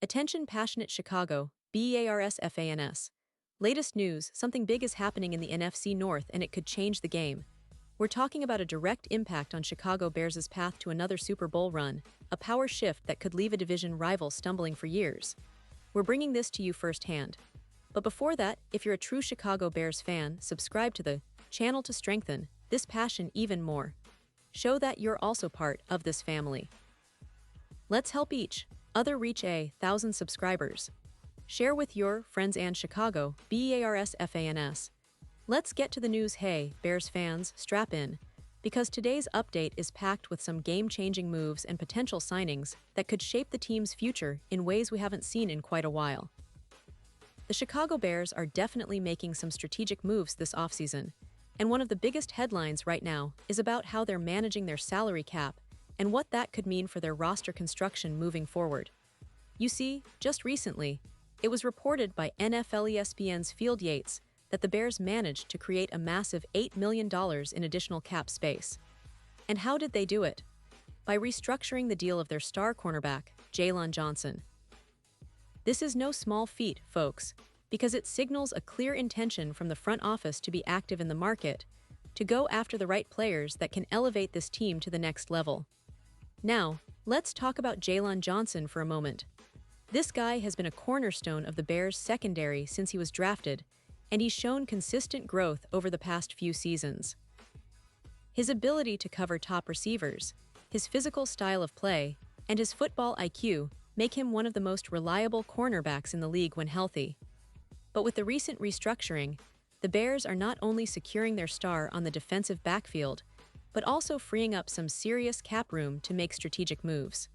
Attention passionate Chicago, Bears fans. Latest news, something big is happening in the NFC North and it could change the game. We're talking about a direct impact on Chicago Bears' path to another Super Bowl run, a power shift that could leave a division rival stumbling for years. We're bringing this to you firsthand. But before that, if you're a true Chicago Bears fan, subscribe to the channel to strengthen this passion even more. Show that you're also part of this family. Let's help each other reach 1,000 subscribers. Share with your friends and Chicago Bears fans. Let's get to the news. Hey, Bears fans, strap in, because today's update is packed with some game-changing moves and potential signings that could shape the team's future in ways we haven't seen in quite a while. The Chicago Bears are definitely making some strategic moves this offseason, and one of the biggest headlines right now is about how they're managing their salary cap and what that could mean for their roster construction moving forward. You see, just recently, it was reported by NFL ESPN's Field Yates that the Bears managed to create a massive $8 million in additional cap space. And how did they do it? By restructuring the deal of their star cornerback, Jaylon Johnson. This is no small feat, folks, because it signals a clear intention from the front office to be active in the market, to go after the right players that can elevate this team to the next level. Now, let's talk about Jaylon Johnson for a moment. This guy has been a cornerstone of the Bears' secondary since he was drafted, and he's shown consistent growth over the past few seasons. His ability to cover top receivers, his physical style of play, and his football IQ make him one of the most reliable cornerbacks in the league when healthy. But with the recent restructuring, the Bears are not only securing their star on the defensive backfield, but also freeing up some serious cap room to make strategic moves.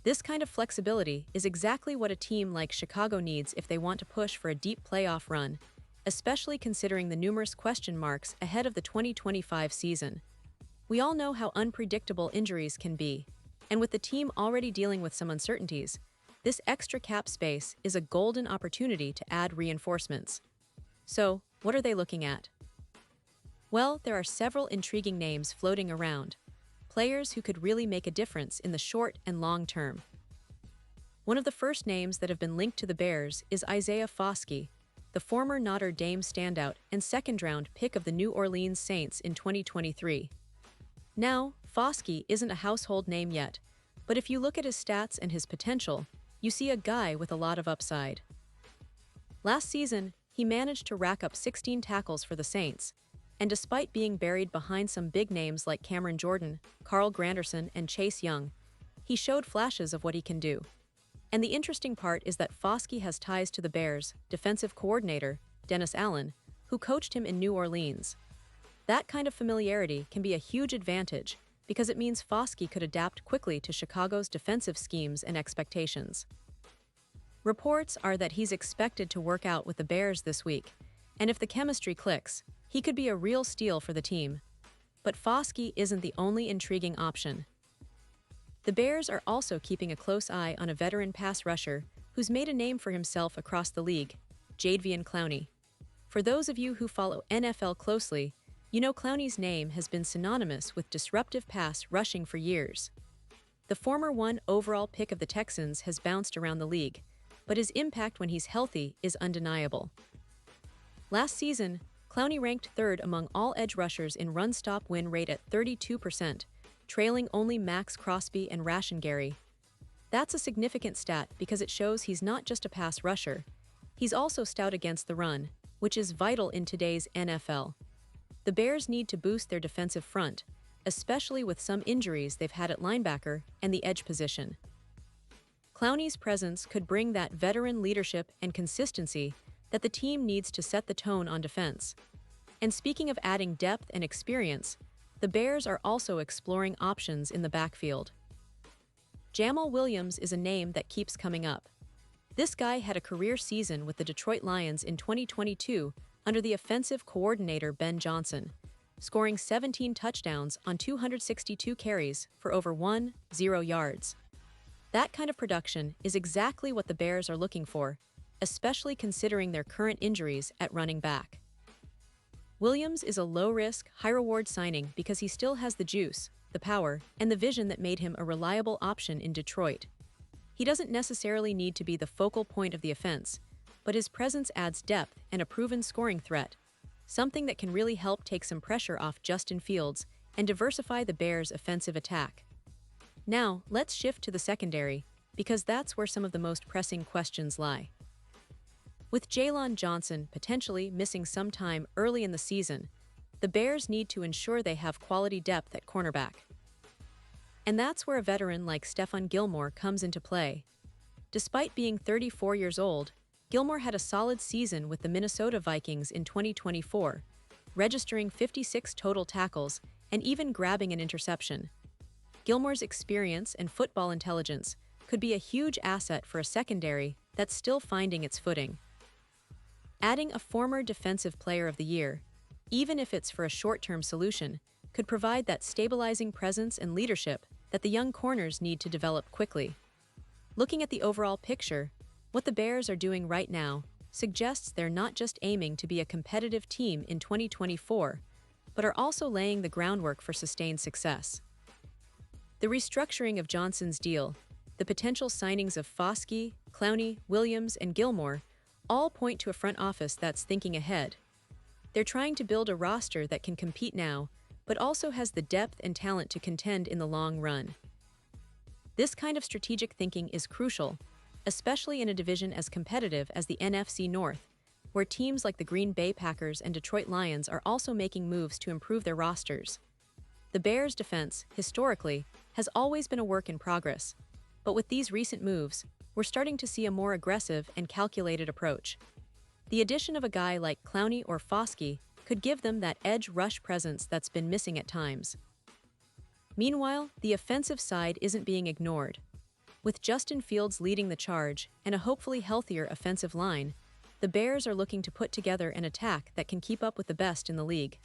This kind of flexibility is exactly what a team like Chicago needs if they want to push for a deep playoff run, especially considering the numerous question marks ahead of the 2025 season. We all know how unpredictable injuries can be, and with the team already dealing with some uncertainties, this extra cap space is a golden opportunity to add reinforcements. So, what are they looking at? Well, there are several intriguing names floating around, players who could really make a difference in the short and long term. One of the first names that have been linked to the Bears is Isaiah Foskey, the former Notre Dame standout and second-round pick of the New Orleans Saints in 2023. Now, Foskey isn't a household name yet, but if you look at his stats and his potential, you see a guy with a lot of upside. Last season, he managed to rack up 16 tackles for the Saints, and despite being buried behind some big names like Cameron Jordan, Carl Granderson, and Chase Young, he showed flashes of what he can do. And the interesting part is that Foskey has ties to the Bears' defensive coordinator, Dennis Allen, who coached him in New Orleans. That kind of familiarity can be a huge advantage because it means Foskey could adapt quickly to Chicago's defensive schemes and expectations. Reports are that he's expected to work out with the Bears this week, and if the chemistry clicks, he could be a real steal for the team. But Foskey isn't the only intriguing option. The Bears are also keeping a close eye on a veteran pass rusher who's made a name for himself across the league, Jadeveon Clowney. For those of you who follow NFL closely, you know Clowney's name has been synonymous with disruptive pass rushing for years. The former 1 overall pick of the Texans has bounced around the league, but his impact when he's healthy is undeniable. Last season, Clowney ranked third among all edge rushers in run-stop win rate at 32%, trailing only Max Crosby and Rashan Gary. That's a significant stat because it shows he's not just a pass rusher. He's also stout against the run, which is vital in today's NFL. The Bears need to boost their defensive front, especially with some injuries they've had at linebacker and the edge position. Clowney's presence could bring that veteran leadership and consistency that the team needs to set the tone on defense. And speaking of adding depth and experience, the Bears are also exploring options in the backfield. Jamal Williams is a name that keeps coming up. This guy had a career season with the Detroit Lions in 2022 under the offensive coordinator Ben Johnson, scoring 17 touchdowns on 262 carries for over 10 yards. That kind of production is exactly what the Bears are looking for, especially considering their current injuries at running back. Williams is a low-risk, high-reward signing because he still has the juice, the power, and the vision that made him a reliable option in Detroit. He doesn't necessarily need to be the focal point of the offense, but his presence adds depth and a proven scoring threat, something that can really help take some pressure off Justin Fields and diversify the Bears' offensive attack. Now, let's shift to the secondary, because that's where some of the most pressing questions lie. With Jaylon Johnson potentially missing some time early in the season, the Bears need to ensure they have quality depth at cornerback. And that's where a veteran like Stephon Gilmore comes into play. Despite being 34 years old, Gilmore had a solid season with the Minnesota Vikings in 2024, registering 56 total tackles and even grabbing an interception. Gilmore's experience and football intelligence could be a huge asset for a secondary that's still finding its footing. Adding a former Defensive Player of the Year, even if it's for a short-term solution, could provide that stabilizing presence and leadership that the young corners need to develop quickly. Looking at the overall picture, what the Bears are doing right now suggests they're not just aiming to be a competitive team in 2024, but are also laying the groundwork for sustained success. The restructuring of Johnson's deal, the potential signings of Foskey, Clowney, Williams, and Gilmore all point to a front office that's thinking ahead. They're trying to build a roster that can compete now, but also has the depth and talent to contend in the long run. This kind of strategic thinking is crucial, especially in a division as competitive as the NFC North, where teams like the Green Bay Packers and Detroit Lions are also making moves to improve their rosters. The Bears' defense, historically, has always been a work in progress, but with these recent moves, we're starting to see a more aggressive and calculated approach. The addition of a guy like Clowney or Foskey could give them that edge rush presence that's been missing at times. Meanwhile, the offensive side isn't being ignored. With Justin Fields leading the charge and a hopefully healthier offensive line, the Bears are looking to put together an attack that can keep up with the best in the league.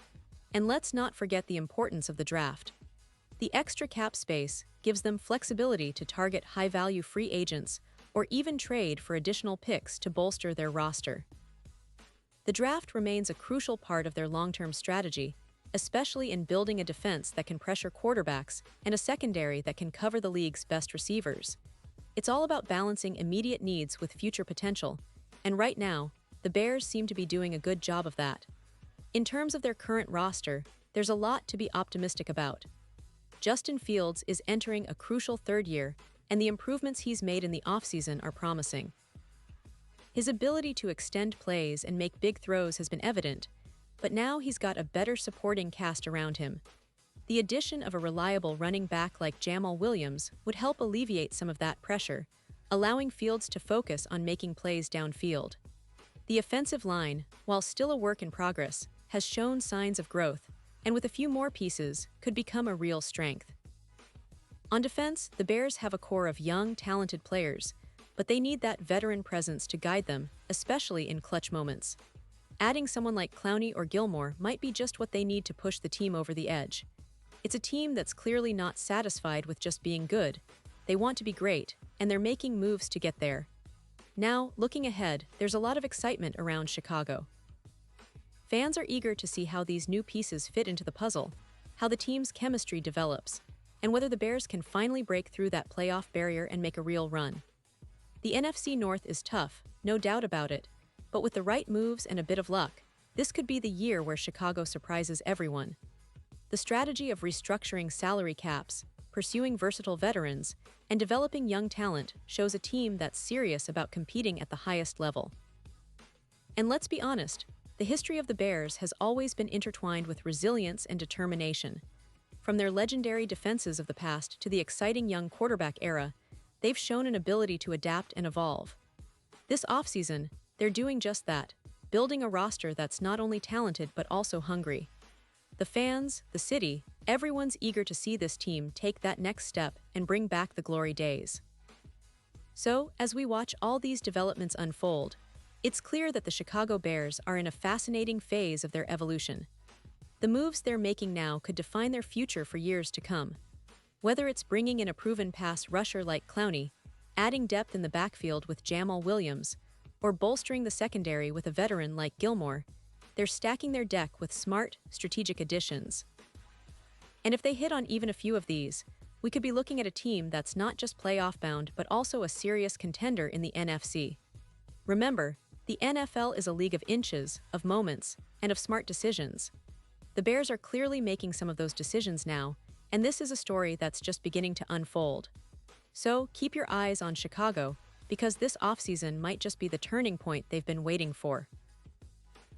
And let's not forget the importance of the draft. The extra cap space gives them flexibility to target high-value free agents or even trade for additional picks to bolster their roster. The draft remains a crucial part of their long-term strategy, especially in building a defense that can pressure quarterbacks and a secondary that can cover the league's best receivers. It's all about balancing immediate needs with future potential, and right now, the Bears seem to be doing a good job of that. In terms of their current roster, there's a lot to be optimistic about. Justin Fields is entering a crucial third year, and the improvements he's made in the offseason are promising. His ability to extend plays and make big throws has been evident, but now he's got a better supporting cast around him. The addition of a reliable running back like Jamal Williams would help alleviate some of that pressure, allowing Fields to focus on making plays downfield. The offensive line, while still a work in progress, has shown signs of growth, and with a few more pieces, could become a real strength. On defense, the Bears have a core of young, talented players, but they need that veteran presence to guide them, especially in clutch moments. Adding someone like Clowney or Gilmore might be just what they need to push the team over the edge. It's a team that's clearly not satisfied with just being good. They want to be great, and they're making moves to get there. Now, looking ahead, there's a lot of excitement around Chicago. Fans are eager to see how these new pieces fit into the puzzle, how the team's chemistry develops, and whether the Bears can finally break through that playoff barrier and make a real run. The NFC North is tough, no doubt about it, but with the right moves and a bit of luck, this could be the year where Chicago surprises everyone. The strategy of restructuring salary caps, pursuing versatile veterans, and developing young talent shows a team that's serious about competing at the highest level. And let's be honest, the history of the Bears has always been intertwined with resilience and determination. From their legendary defenses of the past to the exciting young quarterback era, they've shown an ability to adapt and evolve. This offseason, they're doing just that, building a roster that's not only talented but also hungry. The fans, the city, everyone's eager to see this team take that next step and bring back the glory days. So, as we watch all these developments unfold, it's clear that the Chicago Bears are in a fascinating phase of their evolution. The moves they're making now could define their future for years to come. Whether it's bringing in a proven pass rusher like Clowney, adding depth in the backfield with Jamal Williams, or bolstering the secondary with a veteran like Gilmore, they're stacking their deck with smart, strategic additions. And if they hit on even a few of these, we could be looking at a team that's not just playoff bound but also a serious contender in the NFC. Remember, the NFL is a league of inches, of moments, and of smart decisions. The Bears are clearly making some of those decisions now, and this is a story that's just beginning to unfold. So keep your eyes on Chicago, because this offseason might just be the turning point they've been waiting for.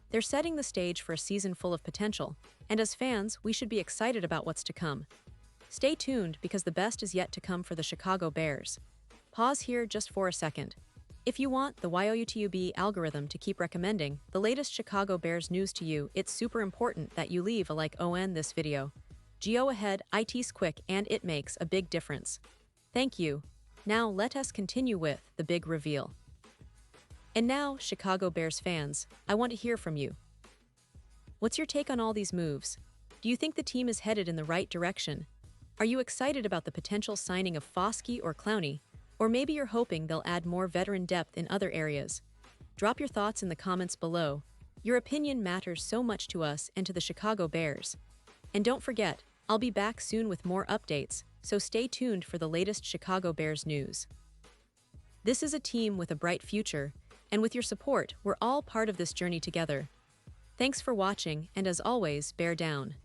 They're setting the stage for a season full of potential, and as fans, we should be excited about what's to come. Stay tuned because the best is yet to come for the Chicago Bears. Pause here just for a second. If you want the YouTube algorithm to keep recommending the latest Chicago Bears news to you, it's super important that you leave a like on this video. Go ahead, it's quick and it makes a big difference. Thank you. Now let us continue with the big reveal. And now, Chicago Bears fans, I want to hear from you. What's your take on all these moves? Do you think the team is headed in the right direction? Are you excited about the potential signing of Foskey or Clowney? Or maybe you're hoping they'll add more veteran depth in other areas? Drop your thoughts in the comments below. Your opinion matters so much to us and to the Chicago Bears. And don't forget, I'll be back soon with more updates, so stay tuned for the latest Chicago Bears news. This is a team with a bright future, and with your support, we're all part of this journey together. Thanks for watching, and as always, bear down.